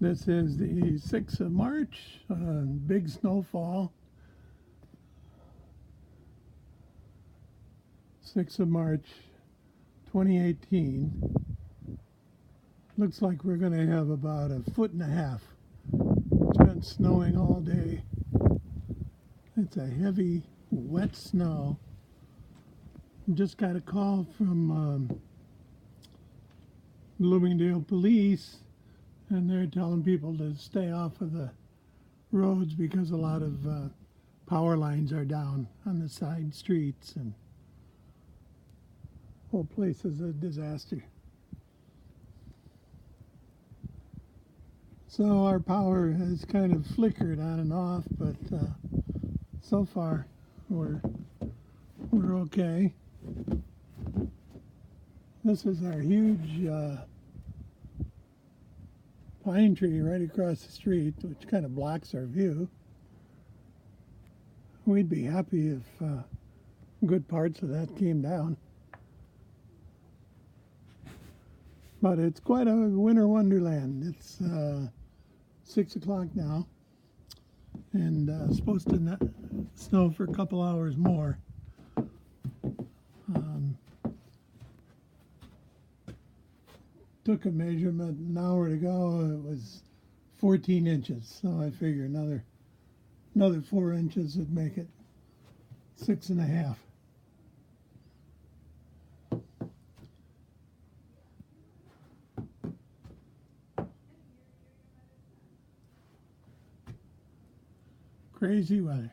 This is the 6th of March, big snowfall. 6th of March, 2018. Looks like we're going to have about 1.5 feet. It's been snowing all day. It's a heavy, wet snow. Just got a call from Bloomingdale police, and they're telling people to stay off of the roads because a lot of power lines are down on the side streets, and the whole place is a disaster. So our power has kind of flickered on and off, but so far we're okay. This is our huge pine tree right across the street, which kind of blocks our view. We'd be happy if good parts of that came down. But it's quite a winter wonderland. It's 6 o'clock now, and supposed to snow for a couple hours more. Took a measurement an hour ago. It was 14 inches, so I figure another 4 inches would make it 6.5. Crazy weather.